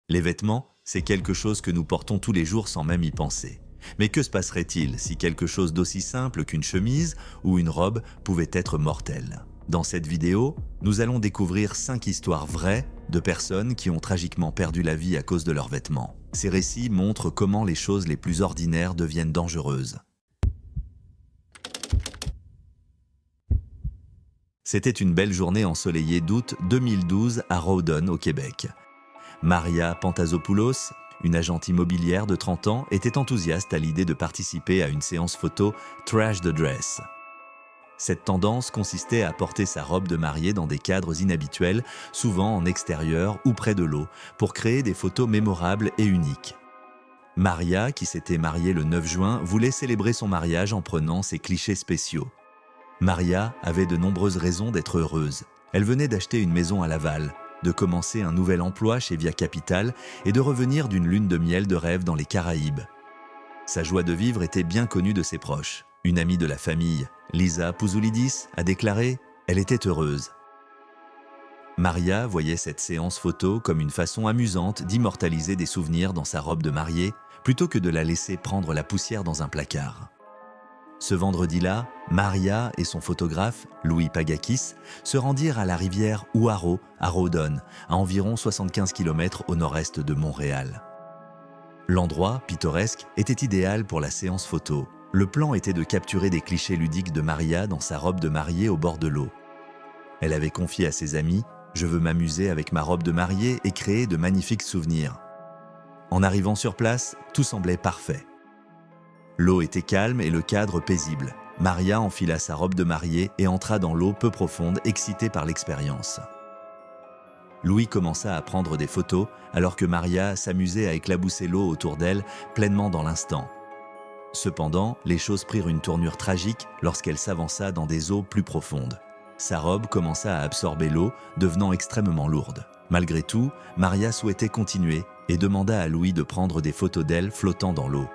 Les vêtements, c'est quelque chose que nous portons tous les jours sans même y penser. Mais que se passerait-il si quelque chose d'aussi simple qu'une chemise ou une robe pouvait être mortel? Dans cette vidéo, nous allons découvrir 5 histoires vraies de personnes qui ont tragiquement perdu la vie à cause de leurs vêtements. Ces récits montrent comment les choses les plus ordinaires deviennent dangereuses. C'était une belle journée ensoleillée d'août 2012 à Rawdon, au Québec. Maria Pantazopoulos, une agente immobilière de 30 ans, était enthousiaste à l'idée de participer à une séance photo Trash the Dress. Cette tendance consistait à porter sa robe de mariée dans des cadres inhabituels, souvent en extérieur ou près de l'eau, pour créer des photos mémorables et uniques. Maria, qui s'était mariée le 9 juin, voulait célébrer son mariage en prenant ses clichés spéciaux. Maria avait de nombreuses raisons d'être heureuse. Elle venait d'acheter une maison à Laval, de commencer un nouvel emploi chez Via Capital et de revenir d'une lune de miel de rêve dans les Caraïbes. Sa joie de vivre était bien connue de ses proches. Une amie de la famille, Lisa Pouzoulidis, a déclaré « Elle était heureuse ». Maria voyait cette séance photo comme une façon amusante d'immortaliser des souvenirs dans sa robe de mariée, plutôt que de la laisser prendre la poussière dans un placard. Ce vendredi-là, Maria et son photographe, Louis Pagakis, se rendirent à la rivière Ouaro, à Rawdon, à environ 75 km au nord-est de Montréal. L'endroit, pittoresque, était idéal pour la séance photo. Le plan était de capturer des clichés ludiques de Maria dans sa robe de mariée au bord de l'eau. Elle avait confié à ses amis « Je veux m'amuser avec ma robe de mariée et créer de magnifiques souvenirs ». En arrivant sur place, tout semblait parfait. L'eau était calme et le cadre paisible. Maria enfila sa robe de mariée et entra dans l'eau peu profonde, excitée par l'expérience. Louis commença à prendre des photos alors que Maria s'amusait à éclabousser l'eau autour d'elle, pleinement dans l'instant. Cependant, les choses prirent une tournure tragique lorsqu'elle s'avança dans des eaux plus profondes. Sa robe commença à absorber l'eau, devenant extrêmement lourde. Malgré tout, Maria souhaitait continuer et demanda à Louis de prendre des photos d'elle flottant dans l'eau.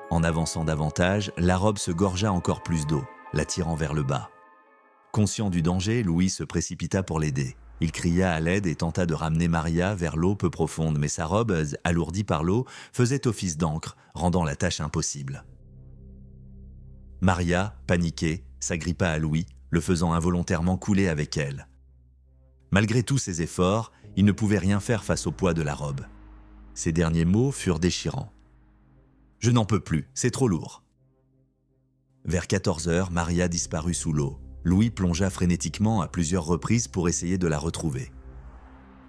En avançant davantage, la robe se gorgea encore plus d'eau, l'attirant vers le bas. Conscient du danger, Louis se précipita pour l'aider. Il cria à l'aide et tenta de ramener Maria vers l'eau peu profonde, mais sa robe, alourdie par l'eau, faisait office d'ancre, rendant la tâche impossible. Maria, paniquée, s'agrippa à Louis, le faisant involontairement couler avec elle. Malgré tous ses efforts, il ne pouvait rien faire face au poids de la robe. Ses derniers mots furent déchirants. « Je n'en peux plus, c'est trop lourd. » Vers 14 heures, Maria disparut sous l'eau. Louis plongea frénétiquement à plusieurs reprises pour essayer de la retrouver.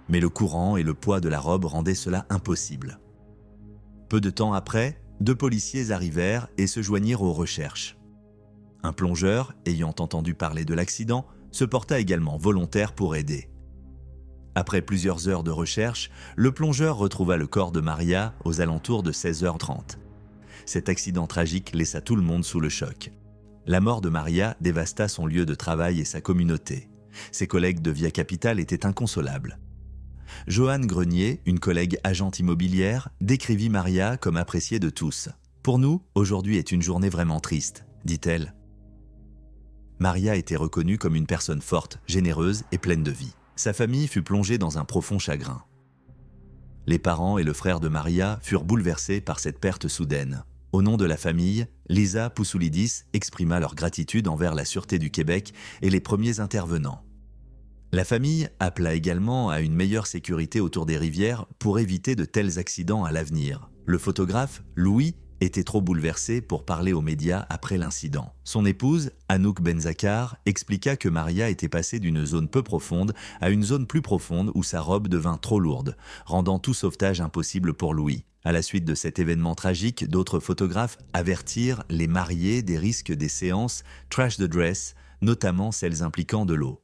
Mais le courant et le poids de la robe rendaient cela impossible. Peu de temps après, 2 policiers arrivèrent et se joignirent aux recherches. Un plongeur, ayant entendu parler de l'accident, se porta également volontaire pour aider. Après plusieurs heures de recherche, le plongeur retrouva le corps de Maria aux alentours de 16h30. Cet accident tragique laissa tout le monde sous le choc. La mort de Maria dévasta son lieu de travail et sa communauté. Ses collègues de Via Capital étaient inconsolables. Joanne Grenier, une collègue agente immobilière, décrivit Maria comme appréciée de tous. « Pour nous, aujourd'hui est une journée vraiment triste », dit-elle. Maria était reconnue comme une personne forte, généreuse et pleine de vie. Sa famille fut plongée dans un profond chagrin. Les parents et le frère de Maria furent bouleversés par cette perte soudaine. Au nom de la famille, Lisa Pouzoulidis exprima leur gratitude envers la Sûreté du Québec et les premiers intervenants. La famille appela également à une meilleure sécurité autour des rivières pour éviter de tels accidents à l'avenir. Le photographe, Louis, était trop bouleversé pour parler aux médias après l'incident. Son épouse, Anouk Benzakar, expliqua que Maria était passée d'une zone peu profonde à une zone plus profonde où sa robe devint trop lourde, rendant tout sauvetage impossible pour Louis. À la suite de cet événement tragique, d'autres photographes avertirent les mariés des risques des séances Trash the Dress, notamment celles impliquant de l'eau.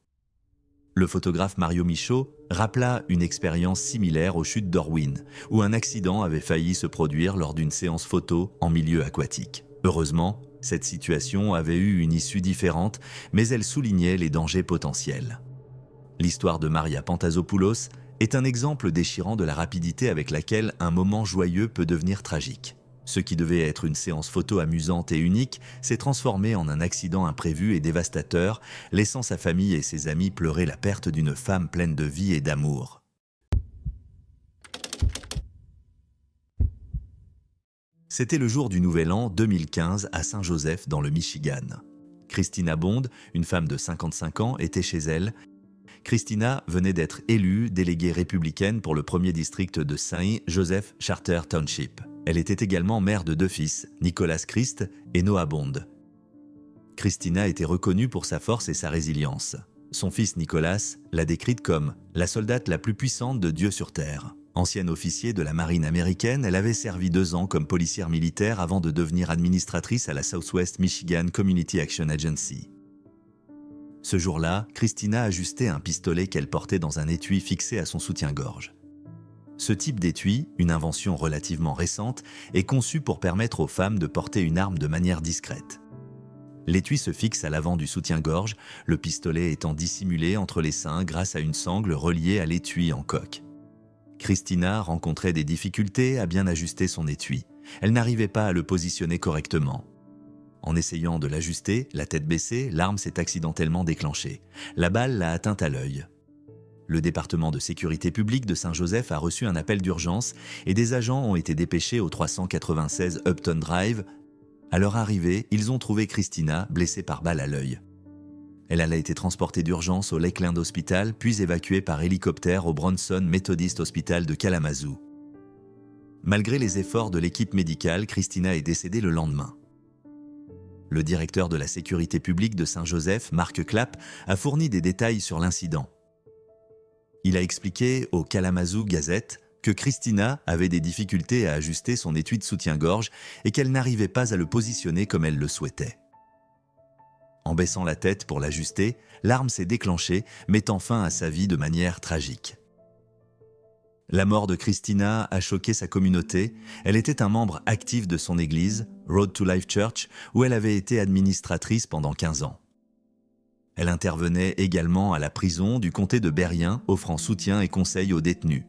Le photographe Mario Michaud rappela une expérience similaire aux chutes d'Orwin, où un accident avait failli se produire lors d'une séance photo en milieu aquatique. Heureusement, cette situation avait eu une issue différente, mais elle soulignait les dangers potentiels. L'histoire de Maria Pantazopoulos est un exemple déchirant de la rapidité avec laquelle un moment joyeux peut devenir tragique. Ce qui devait être une séance photo amusante et unique s'est transformé en un accident imprévu et dévastateur, laissant sa famille et ses amis pleurer la perte d'une femme pleine de vie et d'amour. C'était le jour du Nouvel An 2015 à Saint-Joseph dans le Michigan. Christina Bond, une femme de 55 ans, était chez elle. Christina venait d'être élue déléguée républicaine pour le premier district de Saint-Joseph Charter Township. Elle était également mère de 2 fils, Nicholas Christ et Noah Bond. Christina était reconnue pour sa force et sa résilience. Son fils Nicholas l'a décrite comme « la soldate la plus puissante de Dieu sur terre ». Ancienne officier de la marine américaine, elle avait servi 2 ans comme policière militaire avant de devenir administratrice à la Southwest Michigan Community Action Agency. Ce jour-là, Christina ajustait un pistolet qu'elle portait dans un étui fixé à son soutien-gorge. Ce type d'étui, une invention relativement récente, est conçu pour permettre aux femmes de porter une arme de manière discrète. L'étui se fixe à l'avant du soutien-gorge, le pistolet étant dissimulé entre les seins grâce à une sangle reliée à l'étui en coque. Christina rencontrait des difficultés à bien ajuster son étui. Elle n'arrivait pas à le positionner correctement. En essayant de l'ajuster, la tête baissée, l'arme s'est accidentellement déclenchée. La balle l'a atteinte à l'œil. Le département de sécurité publique de Saint-Joseph a reçu un appel d'urgence et des agents ont été dépêchés au 396 Upton Drive. À leur arrivée, ils ont trouvé Christina blessée par balle à l'œil. Elle a été transportée d'urgence au Lakeland Hospital, puis évacuée par hélicoptère au Bronson Methodist Hospital de Kalamazoo. Malgré les efforts de l'équipe médicale, Christina est décédée le lendemain. Le directeur de la sécurité publique de Saint-Joseph, Mark Clapp, a fourni des détails sur l'incident. Il a expliqué au Kalamazoo Gazette que Christina avait des difficultés à ajuster son étui de soutien-gorge et qu'elle n'arrivait pas à le positionner comme elle le souhaitait. En baissant la tête pour l'ajuster, l'arme s'est déclenchée, mettant fin à sa vie de manière tragique. La mort de Christina a choqué sa communauté. Elle était un membre actif de son église, Road to Life Church, où elle avait été administratrice pendant 15 ans. Elle intervenait également à la prison du comté de Berrien, offrant soutien et conseil aux détenus.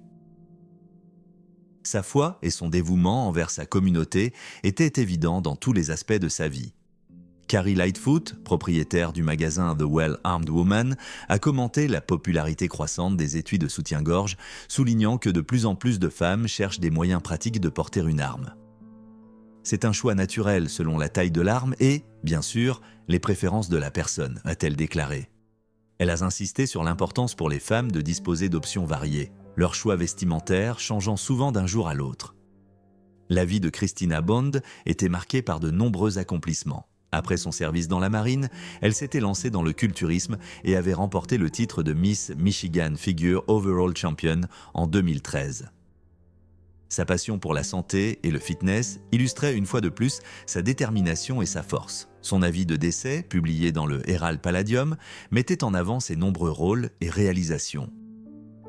Sa foi et son dévouement envers sa communauté étaient évidents dans tous les aspects de sa vie. Carrie Lightfoot, propriétaire du magasin The Well-Armed Woman, a commenté la popularité croissante des étuis de soutien-gorge, soulignant que de plus en plus de femmes cherchent des moyens pratiques de porter une arme. C'est un choix naturel selon la taille de l'arme et, bien sûr, les préférences de la personne, a-t-elle déclaré. Elle a insisté sur l'importance pour les femmes de disposer d'options variées, leur choix vestimentaire changeant souvent d'un jour à l'autre. La vie de Christina Bond était marquée par de nombreux accomplissements. Après son service dans la marine, elle s'était lancée dans le culturisme et avait remporté le titre de Miss Michigan Figure Overall Champion en 2013. Sa passion pour la santé et le fitness illustrait une fois de plus sa détermination et sa force. Son avis de décès, publié dans le Herald Palladium, mettait en avant ses nombreux rôles et réalisations.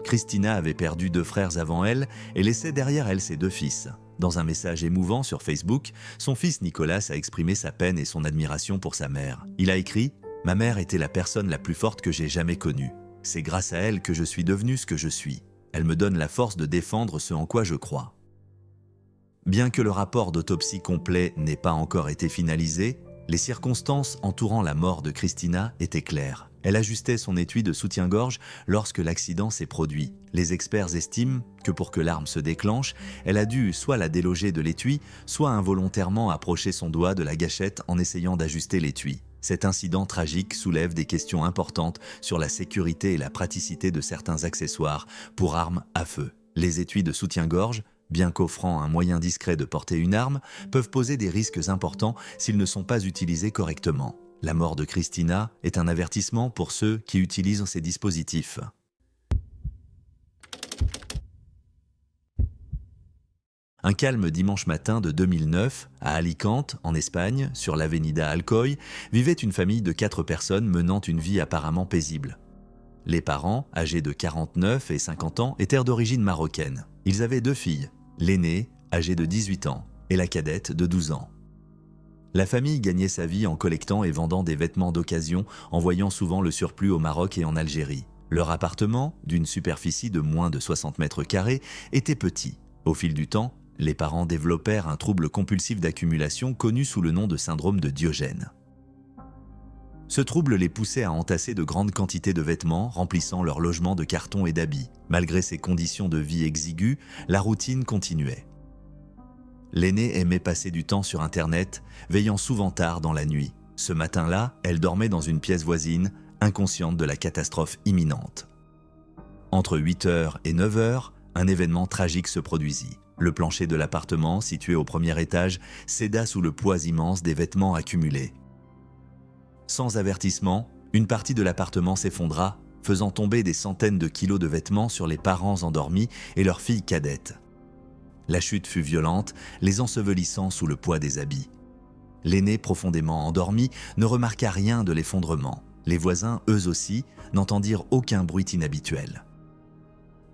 Christina avait perdu 2 frères avant elle et laissait derrière elle ses 2 fils. Dans un message émouvant sur Facebook, son fils Nicholas a exprimé sa peine et son admiration pour sa mère. Il a écrit « Ma mère était la personne la plus forte que j'ai jamais connue. C'est grâce à elle que je suis devenu ce que je suis. Elle me donne la force de défendre ce en quoi je crois. » Bien que le rapport d'autopsie complet n'ait pas encore été finalisé, les circonstances entourant la mort de Christina étaient claires. Elle ajustait son étui de soutien-gorge lorsque l'accident s'est produit. Les experts estiment que pour que l'arme se déclenche, elle a dû soit la déloger de l'étui, soit involontairement approcher son doigt de la gâchette en essayant d'ajuster l'étui. Cet incident tragique soulève des questions importantes sur la sécurité et la praticité de certains accessoires pour armes à feu. Les étuis de soutien-gorge, bien qu'offrant un moyen discret de porter une arme, peuvent poser des risques importants s'ils ne sont pas utilisés correctement. La mort de Christina est un avertissement pour ceux qui utilisent ces dispositifs. Un calme dimanche matin de 2009, à Alicante, en Espagne, sur l'Avenida Alcoy, vivait une famille de 4 personnes menant une vie apparemment paisible. Les parents, âgés de 49 et 50 ans, étaient d'origine marocaine. Ils avaient 2 filles, l'aînée, âgée de 18 ans, et la cadette de 12 ans. La famille gagnait sa vie en collectant et vendant des vêtements d'occasion, envoyant souvent le surplus au Maroc et en Algérie. Leur appartement, d'une superficie de moins de 60 mètres carrés, était petit. Au fil du temps, les parents développèrent un trouble compulsif d'accumulation connu sous le nom de syndrome de Diogène. Ce trouble les poussait à entasser de grandes quantités de vêtements, remplissant leur logement de cartons et d'habits. Malgré ces conditions de vie exiguës, la routine continuait. L'aînée aimait passer du temps sur Internet, veillant souvent tard dans la nuit. Ce matin-là, elle dormait dans une pièce voisine, inconsciente de la catastrophe imminente. Entre 8h et 9h, un événement tragique se produisit. Le plancher de l'appartement, situé au premier étage, céda sous le poids immense des vêtements accumulés. Sans avertissement, une partie de l'appartement s'effondra, faisant tomber des centaines de kilos de vêtements sur les parents endormis et leur fille cadette. La chute fut violente, les ensevelissant sous le poids des habits. L'aîné, profondément endormi, ne remarqua rien de l'effondrement. Les voisins, eux aussi, n'entendirent aucun bruit inhabituel.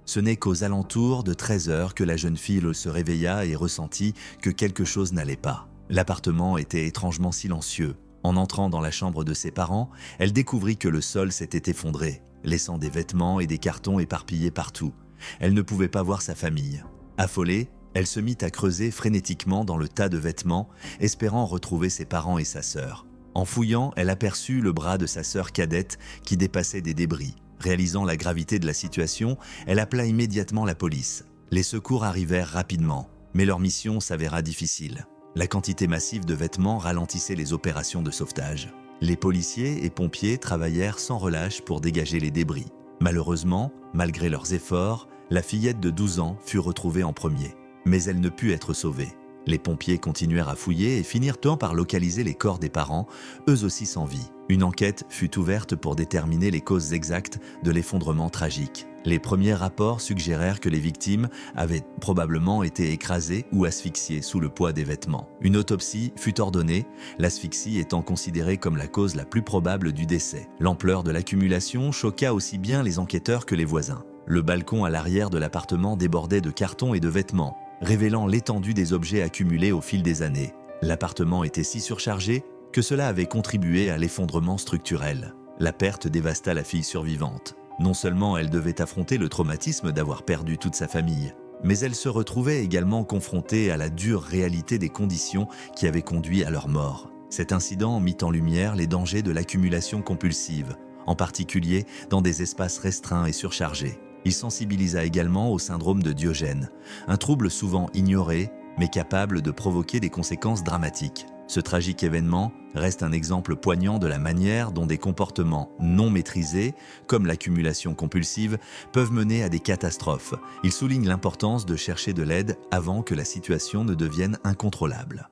Ce n'est qu'aux alentours de 13h que la jeune fille se réveilla et ressentit que quelque chose n'allait pas. L'appartement était étrangement silencieux. En entrant dans la chambre de ses parents, elle découvrit que le sol s'était effondré, laissant des vêtements et des cartons éparpillés partout. Elle ne pouvait pas voir sa famille. Affolée, elle se mit à creuser frénétiquement dans le tas de vêtements, espérant retrouver ses parents et sa sœur. En fouillant, elle aperçut le bras de sa sœur cadette qui dépassait des débris. Réalisant la gravité de la situation, elle appela immédiatement la police. Les secours arrivèrent rapidement, mais leur mission s'avéra difficile. La quantité massive de vêtements ralentissait les opérations de sauvetage. Les policiers et pompiers travaillèrent sans relâche pour dégager les débris. Malheureusement, malgré leurs efforts, la fillette de 12 ans fut retrouvée en premier. Mais elle ne put être sauvée. Les pompiers continuèrent à fouiller et finirent par localiser les corps des parents, eux aussi sans vie. Une enquête fut ouverte pour déterminer les causes exactes de l'effondrement tragique. Les premiers rapports suggérèrent que les victimes avaient probablement été écrasées ou asphyxiées sous le poids des vêtements. Une autopsie fut ordonnée, l'asphyxie étant considérée comme la cause la plus probable du décès. L'ampleur de l'accumulation choqua aussi bien les enquêteurs que les voisins. Le balcon à l'arrière de l'appartement débordait de cartons et de vêtements, révélant l'étendue des objets accumulés au fil des années. L'appartement était si surchargé que cela avait contribué à l'effondrement structurel. La perte dévasta la fille survivante. Non seulement elle devait affronter le traumatisme d'avoir perdu toute sa famille, mais elle se retrouvait également confrontée à la dure réalité des conditions qui avaient conduit à leur mort. Cet incident mit en lumière les dangers de l'accumulation compulsive, en particulier dans des espaces restreints et surchargés. Il sensibilisa également au syndrome de Diogène, un trouble souvent ignoré, mais capable de provoquer des conséquences dramatiques. Ce tragique événement reste un exemple poignant de la manière dont des comportements non maîtrisés, comme l'accumulation compulsive, peuvent mener à des catastrophes. Il souligne l'importance de chercher de l'aide avant que la situation ne devienne incontrôlable.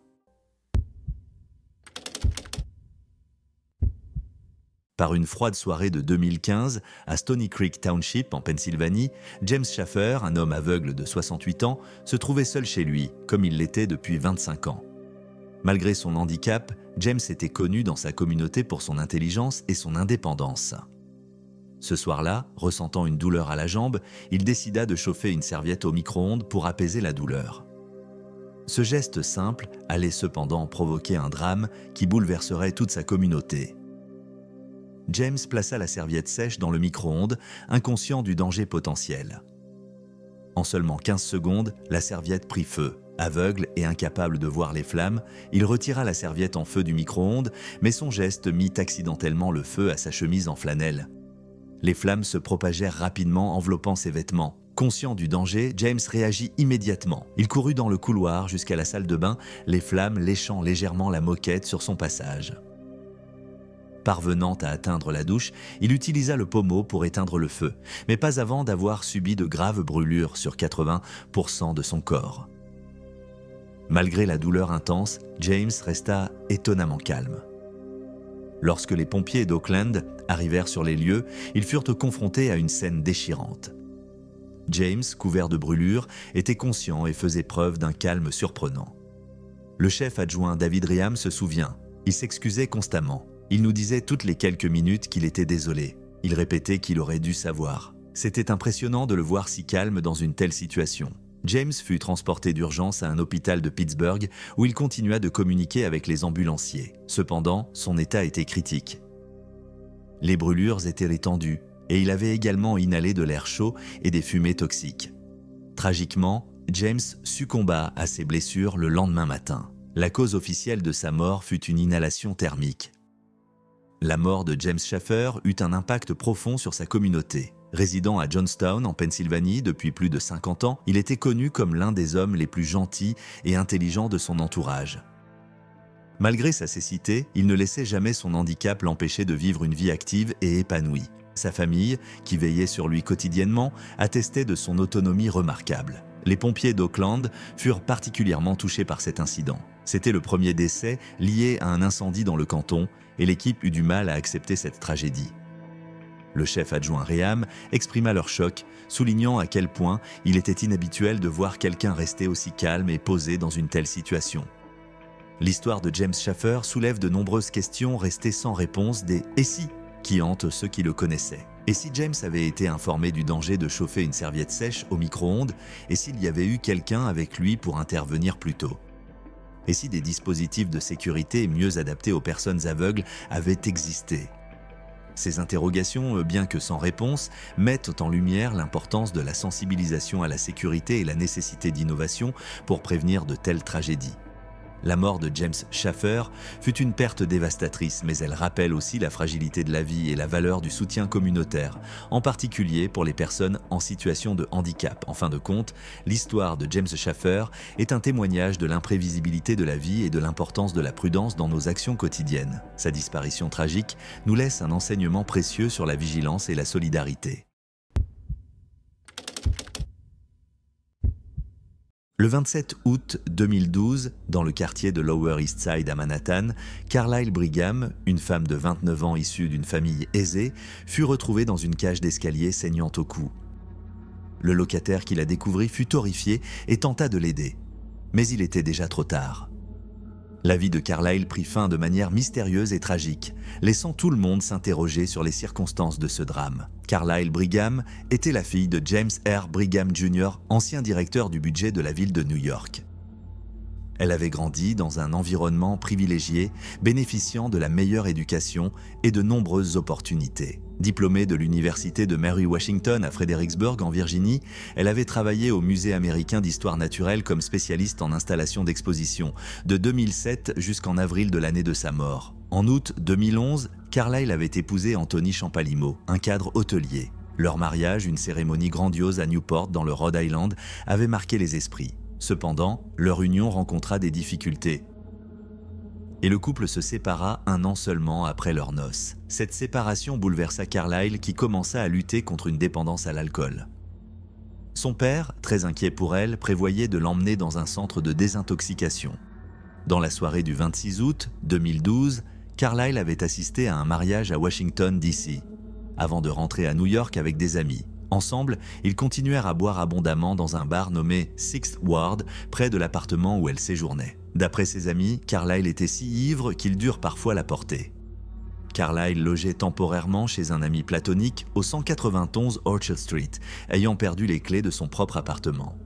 Par une froide soirée de 2015, à Stony Creek Township, en Pennsylvanie, James Shaffer, un homme aveugle de 68 ans, se trouvait seul chez lui, comme il l'était depuis 25 ans. Malgré son handicap, James était connu dans sa communauté pour son intelligence et son indépendance. Ce soir-là, ressentant une douleur à la jambe, il décida de chauffer une serviette au micro-ondes pour apaiser la douleur. Ce geste simple allait cependant provoquer un drame qui bouleverserait toute sa communauté. James plaça la serviette sèche dans le micro-ondes, inconscient du danger potentiel. En seulement 15 secondes, la serviette prit feu. Aveugle et incapable de voir les flammes, il retira la serviette en feu du micro-ondes, mais son geste mit accidentellement le feu à sa chemise en flanelle. Les flammes se propagèrent rapidement, enveloppant ses vêtements. Conscient du danger, James réagit immédiatement. Il courut dans le couloir jusqu'à la salle de bain, les flammes léchant légèrement la moquette sur son passage. Parvenant à atteindre la douche, il utilisa le pommeau pour éteindre le feu, mais pas avant d'avoir subi de graves brûlures sur 80% de son corps. Malgré la douleur intense, James resta étonnamment calme. Lorsque les pompiers d'Oakland arrivèrent sur les lieux, ils furent confrontés à une scène déchirante. James, couvert de brûlures, était conscient et faisait preuve d'un calme surprenant. Le chef adjoint David Reham se souvient, il s'excusait constamment. Il nous disait toutes les quelques minutes qu'il était désolé. Il répétait qu'il aurait dû savoir. C'était impressionnant de le voir si calme dans une telle situation. James fut transporté d'urgence à un hôpital de Pittsburgh où il continua de communiquer avec les ambulanciers. Cependant, son état était critique. Les brûlures étaient étendues et il avait également inhalé de l'air chaud et des fumées toxiques. Tragiquement, James succomba à ses blessures le lendemain matin. La cause officielle de sa mort fut une inhalation thermique. La mort de James Shaffer eut un impact profond sur sa communauté. Résidant à Johnstown, en Pennsylvanie, depuis plus de 50 ans, il était connu comme l'un des hommes les plus gentils et intelligents de son entourage. Malgré sa cécité, il ne laissait jamais son handicap l'empêcher de vivre une vie active et épanouie. Sa famille, qui veillait sur lui quotidiennement, attestait de son autonomie remarquable. Les pompiers d'Auckland furent particulièrement touchés par cet incident. C'était le premier décès lié à un incendie dans le canton et l'équipe eut du mal à accepter cette tragédie. Le chef adjoint Reham exprima leur choc, soulignant à quel point il était inhabituel de voir quelqu'un rester aussi calme et posé dans une telle situation. L'histoire de James Shaffer soulève de nombreuses questions restées sans réponse des « et si » qui hantent ceux qui le connaissaient. Et si James avait été informé du danger de chauffer une serviette sèche au micro-ondes, et s'il y avait eu quelqu'un avec lui pour intervenir plus tôt? Et si des dispositifs de sécurité mieux adaptés aux personnes aveugles avaient existé? Ces interrogations, bien que sans réponse, mettent en lumière l'importance de la sensibilisation à la sécurité et la nécessité d'innovation pour prévenir de telles tragédies. La mort de James Shaffer fut une perte dévastatrice, mais elle rappelle aussi la fragilité de la vie et la valeur du soutien communautaire, en particulier pour les personnes en situation de handicap. En fin de compte, l'histoire de James Shaffer est un témoignage de l'imprévisibilité de la vie et de l'importance de la prudence dans nos actions quotidiennes. Sa disparition tragique nous laisse un enseignement précieux sur la vigilance et la solidarité. Le 27 août 2012, dans le quartier de Lower East Side à Manhattan, Carlyle Brigham, une femme de 29 ans issue d'une famille aisée, fut retrouvée dans une cage d'escalier saignant au cou. Le locataire qui la découvrit fut horrifié et tenta de l'aider. Mais il était déjà trop tard. La vie de Carlyle prit fin de manière mystérieuse et tragique, laissant tout le monde s'interroger sur les circonstances de ce drame. Carlyle Brigham était la fille de James R. Brigham Jr., ancien directeur du budget de la ville de New York. Elle avait grandi dans un environnement privilégié, bénéficiant de la meilleure éducation et de nombreuses opportunités. Diplômée de l'université de Mary Washington à Fredericksburg en Virginie, elle avait travaillé au Musée américain d'histoire naturelle comme spécialiste en installation d'exposition, de 2007 jusqu'en avril de l'année de sa mort. En août 2011, Carlyle avait épousé Anthony Champalimo, un cadre hôtelier. Leur mariage, une cérémonie grandiose à Newport dans le Rhode Island, avait marqué les esprits. Cependant, leur union rencontra des difficultés. Et le couple se sépara un an seulement après leurs noces. Cette séparation bouleversa Carlyle qui commença à lutter contre une dépendance à l'alcool. Son père, très inquiet pour elle, prévoyait de l'emmener dans un centre de désintoxication. Dans la soirée du 26 août 2012, Carlyle avait assisté à un mariage à Washington, D.C., avant de rentrer à New York avec des amis. Ensemble, ils continuèrent à boire abondamment dans un bar nommé Sixth Ward, près de l'appartement où elle séjournait. D'après ses amis, Carlyle était si ivre qu'ils durent parfois la porter. Carlyle logeait temporairement chez un ami platonique au 191 Orchard Street, ayant perdu les clés de son propre appartement.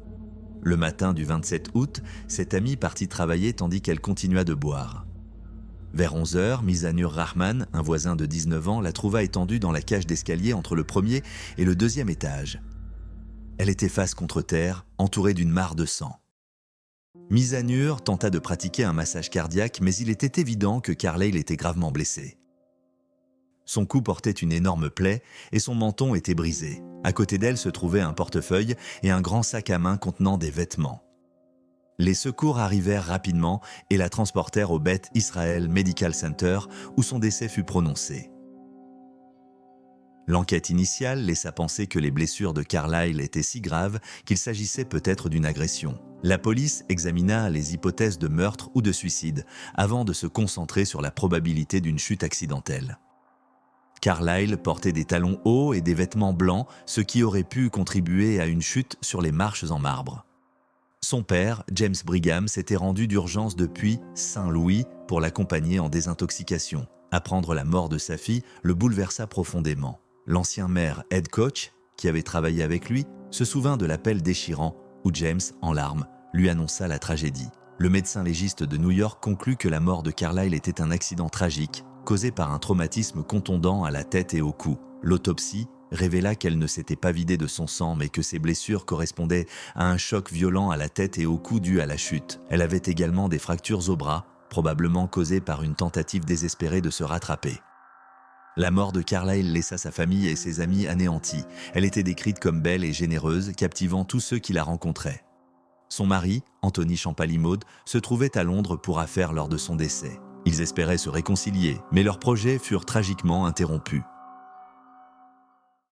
Le matin du 27 août, cet ami partit travailler tandis qu'elle continua de boire. Vers 11h, Mizanur Rahman, un voisin de 19 ans, la trouva étendue dans la cage d'escalier entre le premier et le deuxième étage. Elle était face contre terre, entourée d'une mare de sang. Mizanur tenta de pratiquer un massage cardiaque, mais il était évident que Carlyle était gravement blessé. Son cou portait une énorme plaie et son menton était brisé. À côté d'elle se trouvait un portefeuille et un grand sac à main contenant des vêtements. Les secours arrivèrent rapidement et la transportèrent au Beth Israel Medical Center où son décès fut prononcé. L'enquête initiale laissa penser que les blessures de Carlyle étaient si graves qu'il s'agissait peut-être d'une agression. La police examina les hypothèses de meurtre ou de suicide avant de se concentrer sur la probabilité d'une chute accidentelle. Carlyle portait des talons hauts et des vêtements blancs, ce qui aurait pu contribuer à une chute sur les marches en marbre. Son père, James Brigham, s'était rendu d'urgence depuis Saint-Louis pour l'accompagner en désintoxication. Apprendre la mort de sa fille le bouleversa profondément. L'ancien maire Ed Koch, qui avait travaillé avec lui, se souvint de l'appel déchirant où James, en larmes, lui annonça la tragédie. Le médecin légiste de New York conclut que la mort de Carlyle était un accident tragique, causé par un traumatisme contondant à la tête et au cou. L'autopsie révéla qu'elle ne s'était pas vidée de son sang, mais que ses blessures correspondaient à un choc violent à la tête et au cou dû à la chute. Elle avait également des fractures au bras, probablement causées par une tentative désespérée de se rattraper. La mort de Carlyle laissa sa famille et ses amis anéantis. Elle était décrite comme belle et généreuse, captivant tous ceux qui la rencontraient. Son mari, Anthony Champalimaud, se trouvait à Londres pour affaires lors de son décès. Ils espéraient se réconcilier, mais leurs projets furent tragiquement interrompus.